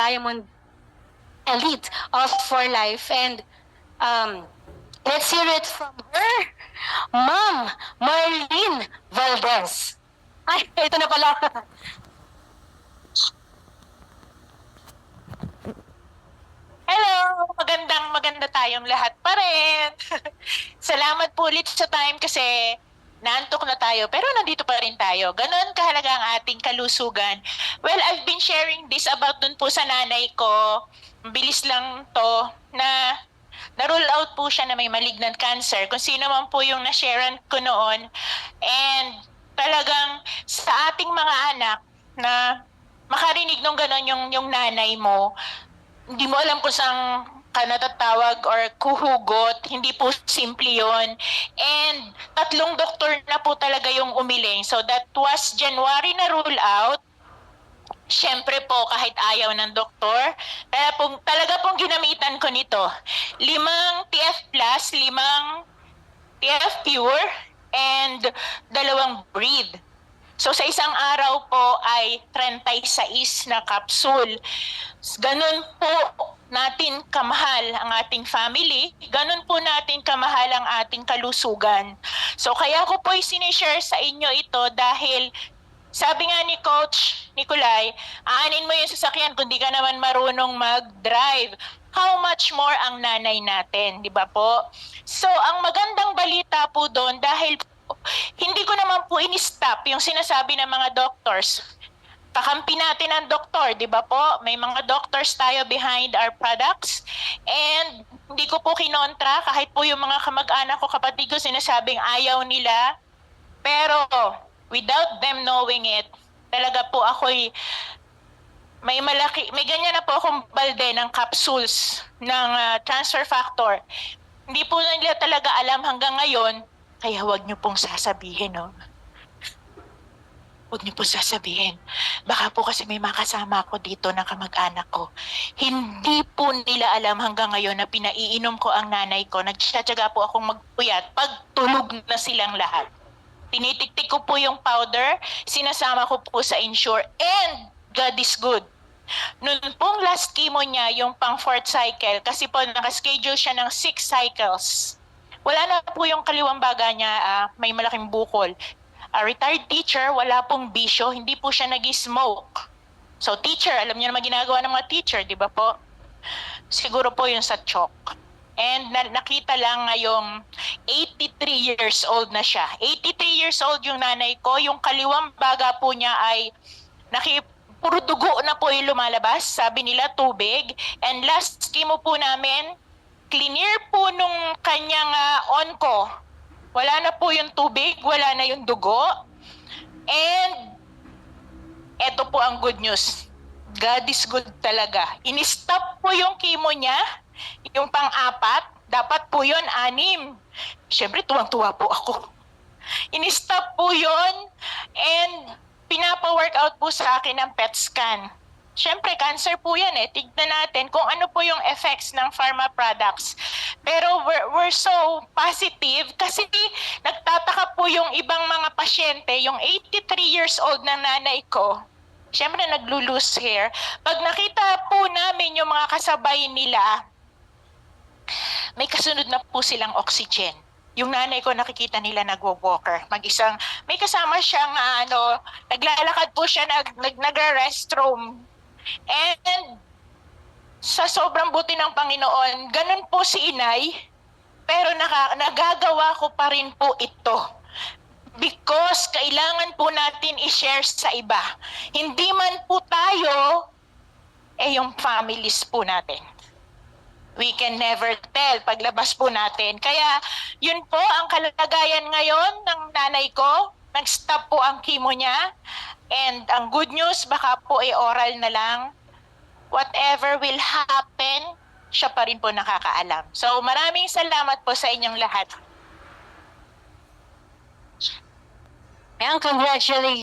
Diamond Elite of For Life. And let's hear it from her, Ma'am Marlene Valdez. Ay, ito na pala. Hello! Maganda tayong lahat pa rin. Salamat po ulit sa time kasi naantok na tayo pero nandito pa rin tayo. Ganon kahalaga ang ating kalusugan. Well, I've been sharing this about dun po sa nanay ko. Bilis lang to na na-rule out po siya na may malignant cancer. Kung sino man po yung na-sharean ko noon. And talagang sa ating mga anak na makarinig nung ganon yung nanay mo, hindi mo alam kung saan ka natatawag or kuhugot, hindi po simple yon. And 3 doktor na po talaga yung umiling. So that was January na rule out. Siyempre po, kahit ayaw ng doktor, talaga pong ginamitan ko nito. 5 TF Plus, 5 TF Pure, and 2 breathe. So sa isang araw po ay 36 na capsule. Ganun po natin kamahal ang ating family, ganun po natin kamahal ang ating kalusugan. So kaya ko po sinishare sa inyo ito dahil sabi nga ni Coach Nicolay, aanin mo yung sasakyan kung di ka naman marunong mag-drive. How much more ang nanay natin, di ba po? So ang magandang balita po doon dahil hindi ko naman po in-stop yung sinasabi ng mga doctors. Kakampi natin ang doktor, di ba po? May mga doctors tayo behind our products. And hindi ko po kinontra kahit po yung mga kamag-anak ko, kapatid ko, sinasabing ayaw nila. Pero without them knowing it, talaga po ako'y may ganyan na po akong balde ng capsules ng transfer factor. Hindi po nila talaga alam hanggang ngayon. Kaya huwag niyo pong sasabihin, no? Huwag niyo pong sasabihin. Baka po kasi may makasama ako dito ng kamag-anak ko. Hindi po nila alam hanggang ngayon na pinaiinom ko ang nanay ko. Nagtsatsaga po akong magpuyat pag tulog na silang lahat. Tinitiktik ko po yung powder, sinasama ko po sa Ensure, and God is good. Noon pong last chemo niya, yung pang 4th cycle, kasi po nakaschedule siya ng 6 cycles. Wala na po yung kaliwang baga niya, may malaking bukol. Retired teacher, wala pong bisyo, hindi po siya nag-smoke. So teacher, alam niyo naman ginagawa ng mga teacher, di ba po? Siguro po yung sa chalk. And nakita lang ngayong 83 years old na siya. 83 years old yung nanay ko, yung kaliwang baga po niya ay puro dugo na po yung lumalabas, sabi nila tubig. And last chemo po namin, clear po nung kanyang onco. Wala na po yung tubig, wala na yung dugo. And eto po ang good news. God is good talaga. In-stop po yung chemo niya, yung pang-4, dapat po yun 6. Siyempre, tuwang-tuwa po ako. In-stop po yun, and pinapa-workout po sa akin ng PET scan. Siyempre, cancer po yan eh. Tignan natin kung ano po yung effects ng pharma products. Pero we're so positive kasi nagtataka po yung ibang mga pasyente, yung 83 years old na nanay ko, siyempre naglo-lose hair. Pag nakita po namin yung mga kasabay nila, may kasunod na po silang oxygen. Yung nanay ko nakikita nila nagwo-walker. May kasama siyang naglalakad po siya, nag-restroom. And sa sobrang buti ng Panginoon, ganun po si inay, pero nagagawa ko pa rin po ito. Because kailangan po natin i-share sa iba. Hindi man po tayo, yung families po natin. We can never tell paglabas po natin. Kaya yun po ang kalagayan ngayon ng nanay ko. Nag-stop po ang chemo niya. And ang good news, baka po oral na lang. Whatever will happen, siya pa rin po nakakaalam. So maraming salamat po sa inyong lahat. And congratulations.